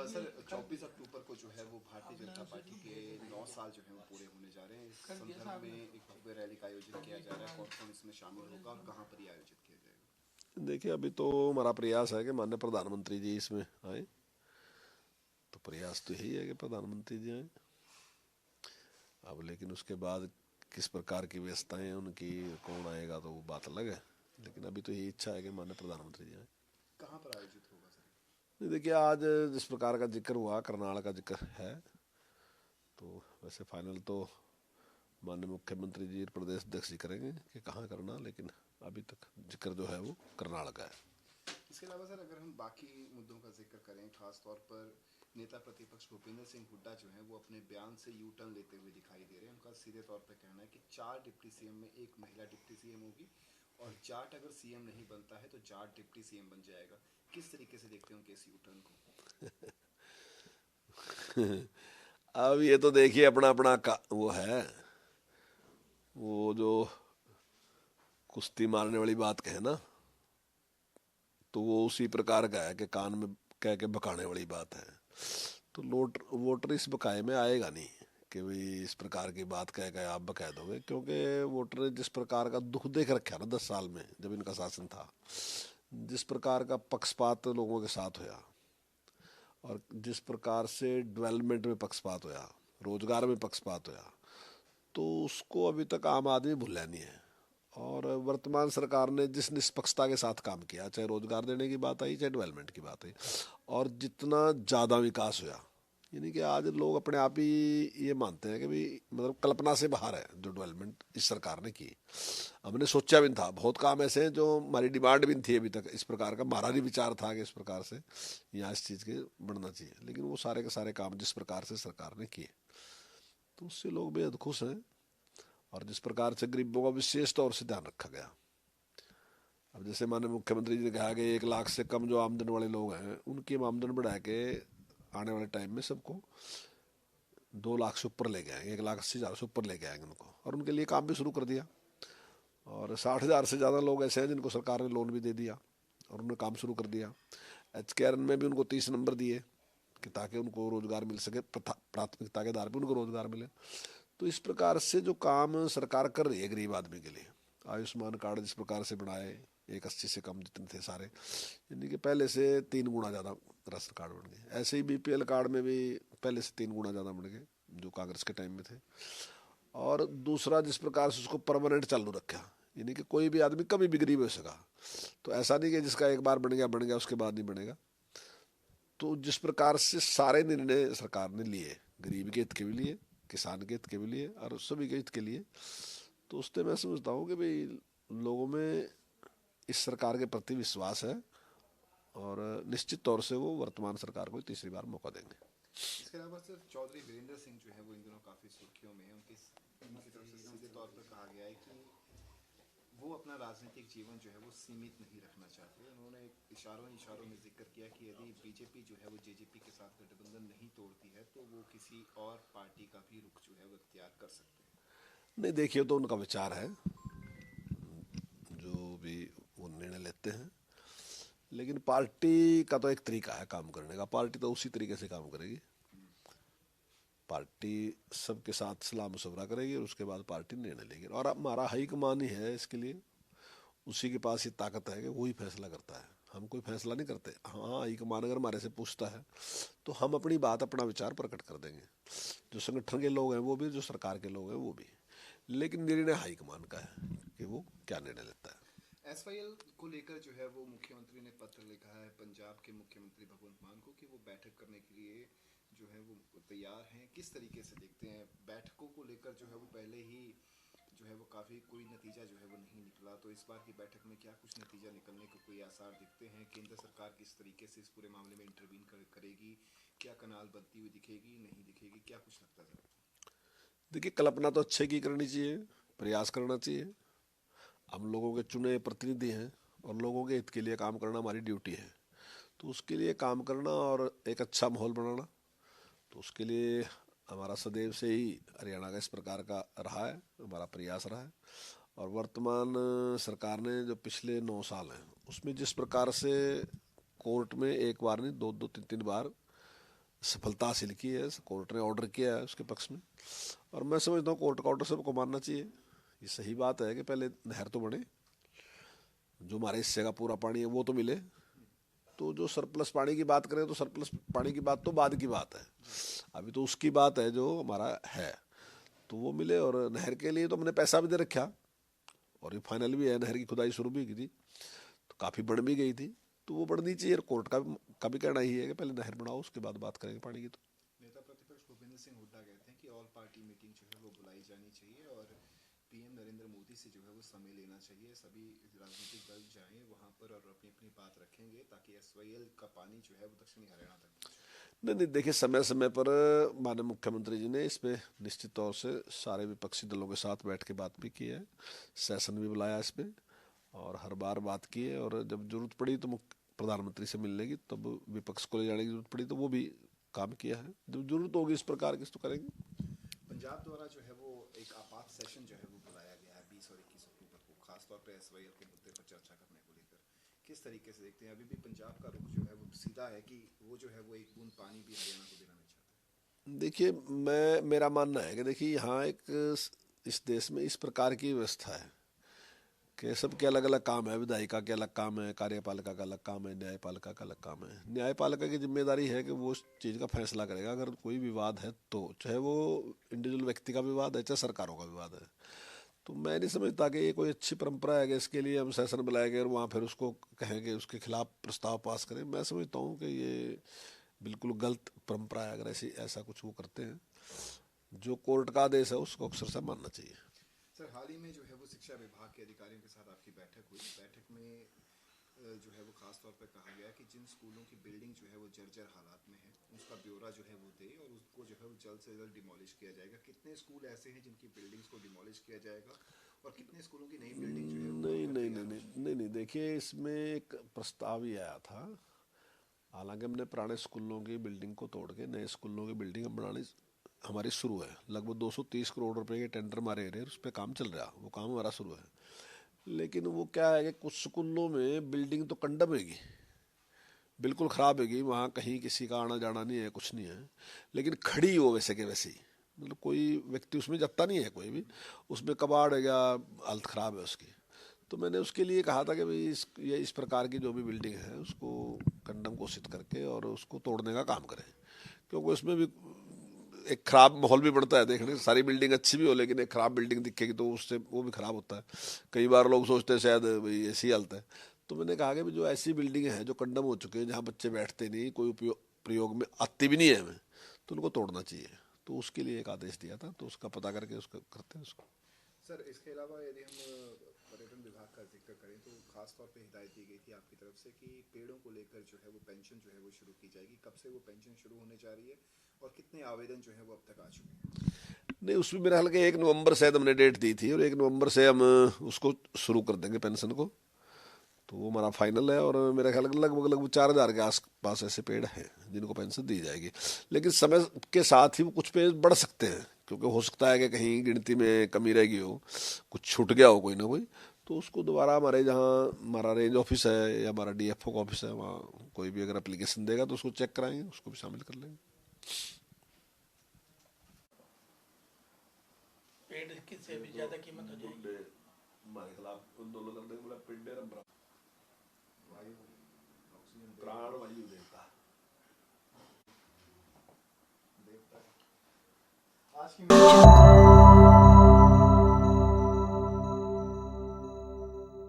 Sir 24 अक्टूबर को जो है वो भारतीय जनता पार्टी के 9 साल जो है वो पूरे होने जा रहे हैं। इस संदर्भ में एक भव्य रैली का आयोजन किया जा रहा है। कौन कौन इसमें शामिल होगा और कहाँ पर ये आयोजित किया जाएगा? देखिए, अभी तो हमारा प्रयास है कि माननीय प्रधानमंत्री जी इसमें आए। तो प्रयास तो यही है कि प्रधानमंत्री जी आए। अब लेकिन उसके बाद किस प्रकार की व्यवस्थाएं हैं उनकी, कौन आएगा, तो वो बात अलग है। लेकिन अभी तो यही इच्छा है कि माननीय प्रधानमंत्री जी आए। कहाँ पर आयोजित होगा सर? नहीं, देखिए, आज जिस प्रकार का जिक्र हुआ, करनाल का जिक्र है, तो वैसे फाइनल तो माननीय मुख्यमंत्री जी प्रदेश अध्यक्ष जी करेंगे कि कहाँ करना, लेकिन अभी तक जिक्र जो है वो करनाल का है। इसके अलावा सर अगर हम बाकी मुद्दों का जिक्र करें, खास तौर पर नेता प्रतिपक्ष भूपेंद्र सिंह हुड्डा जो हैं वो अपने बयान से यू टर्न लेते हुए दिखाई दे रहे हैं। उनका सीधे तौर पर कहना है कि 4 डिप्टी सीएम में एक महिला डिप्टी सीएम होगी और जाट अगर सीएम नहीं बनता है तो जाट डिप्टी सीएम बन जाएगा। किस तरीके से देखते हैं उनके इस यू टर्न को? अब ये तो देखिए, अपना अपना वो है, वो जो कुश्ती मारने वाली बात कहे ना, तो वो उसी प्रकार का है कि कान में कह के बकाने वाली बात है। तो वोटर इस बकाए में आएगा नहीं कि भाई इस प्रकार की बात कह के आप बकाया दोगे, क्योंकि वोटर ने जिस प्रकार का दुख देख रखा ना 10 साल में जब इनका शासन था, जिस प्रकार का पक्षपात लोगों के साथ हुआ और जिस प्रकार से डेवलपमेंट में पक्षपात हुआ, रोजगार में पक्षपात हुआ, तो उसको अभी तक आम आदमी भूला नहीं है। और वर्तमान सरकार ने जिस निष्पक्षता के साथ काम किया, चाहे रोजगार देने की बात आई, चाहे डेवलपमेंट की बात आई, और जितना ज़्यादा विकास हुआ, यानी कि आज लोग अपने आप ही ये मानते हैं कि भाई मतलब कल्पना से बाहर है जो डेवलपमेंट इस सरकार ने की। हमने सोचा भी नहीं था, बहुत काम ऐसे हैं जो हमारी डिमांड भी नहीं थी अभी तक, इस प्रकार का हमारा भी विचार था कि इस प्रकार से यहाँ इस चीज़ के बढ़ना चाहिए, लेकिन वो सारे के सारे काम जिस प्रकार से सरकार ने किए, तो उससे लोग बेहद खुश हैं। और जिस प्रकार से गरीबों का विशेष तौर से ध्यान रखा गया। अब जैसे माननीय मुख्यमंत्री जी ने कहा कि 1 लाख से कम जो आमदन वाले लोग हैं उनकी आमदन बढ़ा के आने वाले टाइम में सबको 2 लाख से ऊपर लेके आएंगे, 1,80,000 से ऊपर लेके आएंगे उनको, और उनके लिए काम भी शुरू कर दिया। और 60,000 से ज़्यादा लोग ऐसे हैं जिनको सरकार ने लोन भी दे दिया और उन्होंने काम शुरू कर दिया। HKRN में भी उनको 30 नंबर दिए कि ताकि उनको रोजगार मिल सके, प्राथमिकता के आधार पर उनको रोजगार मिले। तो इस प्रकार से जो काम सरकार कर रही है गरीब आदमी के लिए, आयुष्मान कार्ड जिस प्रकार से बनाए, 180 से कम जितने थे सारे, यानी कि पहले से 3 गुना ज़्यादा राशन कार्ड बन गए। ऐसे ही BPL कार्ड में भी पहले से 3 गुना ज़्यादा बन गए जो कांग्रेस के टाइम में थे। और दूसरा, जिस प्रकार से उसको परमानेंट चालू रखा, यानी कि कोई भी आदमी कभी भी गरीब हो सका। तो ऐसा नहीं कि जिसका एक बार बन गया उसके बाद नहीं बनेगा। तो जिस प्रकार से सारे निर्णय सरकार ने लिए, गरीब के हित के भी लिए, किसान के हित के भी लिए और सभी के हित के लिए, तो उससे मैं समझता हूँ कि भाई लोगों में इस सरकार के प्रति विश्वास है और निश्चित तौर से वो वर्तमान सरकार को तीसरी बार मौका देंगे। इसके अलावा सर चौधरी वीरेंद्र सिंह जो है वो इन दिनों काफ़ी सुर्खियों में है। उनकी तरफ से सीधे तौर पर कहा गया है कि वो अपना राजनीतिक जीवन जो है वो सीमित नहीं रखना चाहते। उन्होंने इशारों इशारों में जिक्र किया कि यदि बीजेपी जो है वो जेजेपी के साथ गठबंधन नहीं तोड़ती है तो वो किसी और पार्टी का भी रुख जो है वो इख्तियार कर सकते हैं। नहीं, देखिए, तो उनका विचार है, जो भी वो निर्णय लेते हैं, लेकिन पार्टी का तो एक तरीका है काम करने का, पार्टी तो उसी तरीके से काम करेगी। पार्टी सबके साथ सलाह मशवरा करेगी और उसके बाद पार्टी निर्णय लेगी। और अब हमारा हाईकमान ही है इसके लिए, उसी के पास ये ताकत है कि वही फैसला करता है, हम कोई फैसला नहीं करते। हाँ, हाईकमान अगर हमारे से पूछता है तो हम अपनी बात, अपना विचार प्रकट कर देंगे, जो संगठन के लोग हैं वो भी, जो सरकार के लोग हैं वो भी, लेकिन निर्णय हाईकमान का है कि वो क्या निर्णय लेता है। SYL को लेकर जो है वो मुख्यमंत्री ने पत्र लिखा है पंजाब के मुख्यमंत्री भगवंत मान को कि वो बैठक करने के लिए जो है वो तैयार हैं। किस तरीके से देखते हैं बैठकों को लेकर? जो है वो पहले ही जो है वो काफ़ी कोई नतीजा जो है वो नहीं निकला, तो इस बार की बैठक में क्या कुछ नतीजा निकलने के कोई आसार दिखते हैं? केंद्र सरकार किस तरीके से इस पूरे मामले में इंटरवीन करेगी? क्या कनाल बनती हुई दिखेगी, नहीं दिखेगी, क्या कुछ लगता है आपको? देखिए, कल्पना तो अच्छे की करनी चाहिए, प्रयास करना चाहिए। हम लोगों के चुने प्रतिनिधि हैं और लोगों के हित के लिए काम करना हमारी ड्यूटी है। तो उसके लिए काम करना और एक अच्छा माहौल बनाना, तो उसके लिए हमारा सदैव से ही हरियाणा का इस प्रकार का रहा है, हमारा प्रयास रहा है। और वर्तमान सरकार ने जो पिछले 9 साल हैं उसमें जिस प्रकार से कोर्ट में एक बार नहीं, दो दो तीन तीन बार सफलता हासिल की है, कोर्ट ने ऑर्डर किया है उसके पक्ष में, और मैं समझता हूँ कोर्ट का ऑर्डर सबको मानना चाहिए। ये सही बात है कि पहले नहर तो बने, जो हमारे हिस्से का पूरा पानी है वो तो मिले। तो जो सरप्लस पानी की बात करें तो सरप्लस पानी की बात तो बाद की बात है, अभी तो उसकी बात है जो हमारा है, तो वो मिले। और नहर के लिए तो हमने पैसा भी दे रखा, और ये फाइनल भी है, नहर की खुदाई शुरू भी की थी, तो काफ़ी बढ़ भी गई थी, तो वो बढ़नी चाहिए। कोर्ट का भी कहना ही है कि पहले नहर बनाओ, उसके बाद बात करेंगे पानी की। तो नेता प्रतिपक्ष भूपेंद्र सिंह हुड्डा कहते हैं कि ऑल पार्टी मीटिंग जो है वो बुलाई जानी चाहिए और पीएम नरेंद्र मोदी से जो है वो समय लेना चाहिए, सभी राजनीतिक दल जाएं वहां पर और अपनी अपनी बात रखेंगे ताकि एसवाईएल का पानी जो है वो दक्षिणी हरियाणा तक पहुंचे। नहीं नहीं, देखिए समय समय पर माननीय मुख्यमंत्री जी ने इस पे निश्चित तौर से सारे विपक्षी दलों के साथ बैठ के बात भी की है, सेशन भी बुलाया इस पे, और हर बार बात की है। और जब जरूरत पड़ी तो प्रधानमंत्री से मिलने की, तब विपक्ष को ले जाने की जरूरत पड़ी तो वो भी काम किया है। जब जरूरत होगी इस प्रकार की तो करेंगे। पंजाब द्वारा जो है वो एक आपात सेशन जो है वो बुलाया गया है 20 और 21 अक्टूबर को, खासतौर पर एसवाईएल के मुद्दे पर चर्चा करने को लेकर, किस तरीके से देखते हैं? अभी भी पंजाब का रुख जो है वो सीधा है कि वो जो है वो एक बूंद पानी भी हरियाणा को देना नहीं चाहता? देखिए, मेरा मानना है कि देखिए यहाँ एक इस देश में इस प्रकार की व्यवस्था है कि सबके अलग अलग काम है। विधायिका के अलग काम है, कार्यपालिका का अलग काम है, न्यायपालिका का अलग काम है। न्यायपालिका की जिम्मेदारी है कि वो उस चीज़ का फैसला करेगा, अगर कोई विवाद है तो, चाहे वो इंडिविजुअल व्यक्ति का विवाद है चाहे सरकारों का विवाद है। तो मैं नहीं समझता कि ये कोई अच्छी परंपरा है कि इसके लिए हम सेशन बुलाएंगे और वहाँ फिर उसको कहेंगे उसके खिलाफ प्रस्ताव पास करें। मैं समझता हूँ कि ये बिल्कुल गलत परंपरा है। अगर ऐसा कुछ वो करते हैं, जो कोर्ट का आदेश है उसको अक्सर से मानना चाहिए। सर, हाल ही में जो है वो शिक्षा विभाग के अधिकारियों के साथ आपकी बैठक हुई, बैठक में जो है वो खास तौर पर कहा गया कि जिन स्कूलों की बिल्डिंग जो है वो जर्जर हालात में है उसका ब्यौरा जो है वो दे और उसको जो है वो जल्द से जल्द डिमोलिश किया जाएगा। कितने स्कूल ऐसे हैं जिनकी बिल्डिंग्स को डिमोलिश किया जाएगा और कितने स्कूलों की नई बिल्डिंग जो है वो नहीं बनकर नहीं नहीं तैयार हो नहीं चुकी नहीं नहीं, देखिए इसमें एक प्रस्ताव ही आया था। हालांकि हमने पुराने स्कूलों की बिल्डिंग को तोड़ के नए स्कूलों की बिल्डिंग बनानी हमारी शुरू है। लगभग 230 करोड़ रुपए के टेंडर मारे गए, उस पर काम चल रहा, वो काम हमारा शुरू है। लेकिन वो क्या है कि कुछ स्कूलों में बिल्डिंग तो कंडम हैगी, बिल्कुल ख़राब हैगी, वहाँ कहीं किसी का आना जाना नहीं है, कुछ नहीं है, लेकिन खड़ी हो वैसे के वैसे ही, मतलब कोई व्यक्ति उसमें जपता नहीं है कोई भी, उसमें कबाड़ है या हालत ख़राब है उसकी। तो मैंने उसके लिए कहा था कि भाई ये इस प्रकार की जो भी बिल्डिंग है उसको कंडम घोषित करके और उसको तोड़ने का काम करें, क्योंकि उसमें भी एक खराब माहौल भी बनता है। देखने सारी बिल्डिंग अच्छी भी हो लेकिन एक खराब बिल्डिंग दिखेगी तो उससे वो भी खराब होता है। कई बार लोग सोचते हैं शायद भाई ऐसी हालत है। तो मैंने कहा कि जो ऐसी बिल्डिंग है जो कंडम हो चुके हैं, जहाँ बच्चे बैठते नहीं, कोई प्रयोग में आती भी नहीं है हमें, तो उनको तोड़ना चाहिए। तो उसके लिए एक आदेश दिया था, तो उसका पता करके उसको करते हैं उसको। सर, इसके अलावा यदि हम पर्यटन विभाग का जिक्र करें तो खास तौर पे हिदायत दी गई थी आपकी तरफ से कि पेड़ों को लेकर जो है वो पेंशन जो है वो शुरू की जाएगी। कब से वो पेंशन शुरू होने जा रही है और कितने आवेदन जो है वो अब तक आ चुके हैं? नहीं, उसमें मेरे ख्याल के 1 नवंबर शायद हमने डेट दी थी, और 1 नवंबर से हम उसको शुरू कर देंगे पेंशन को। तो वो हमारा फाइनल है, और मेरे ख्याल लगभग लगभग 4,000 के आसपास ऐसे पेड़ हैं जिनको पेंशन दी जाएगी। लेकिन समय के साथ ही वो कुछ पेड़ बढ़ सकते हैं, क्योंकि हो सकता है कि कहीं गिनती में कमी रह गई हो, कुछ छूट गया हो कोई ना कोई, तो उसको दोबारा हमारे जहाँ हमारा रेंज ऑफिस है या हमारा डीएफओ का ऑफिस है, वहाँ कोई भी अगर एप्लीकेशन देगा तो उसको चेक कराएंगे, उसको भी शामिल कर लेंगे। पेड़ की से भी ज्यादा कीमत हो जाएगी। हमारे खिलाफ उन दोनों करने बोला पिंडे वायु, ऑक्सीजन प्राण वायु देता। देवता। आज की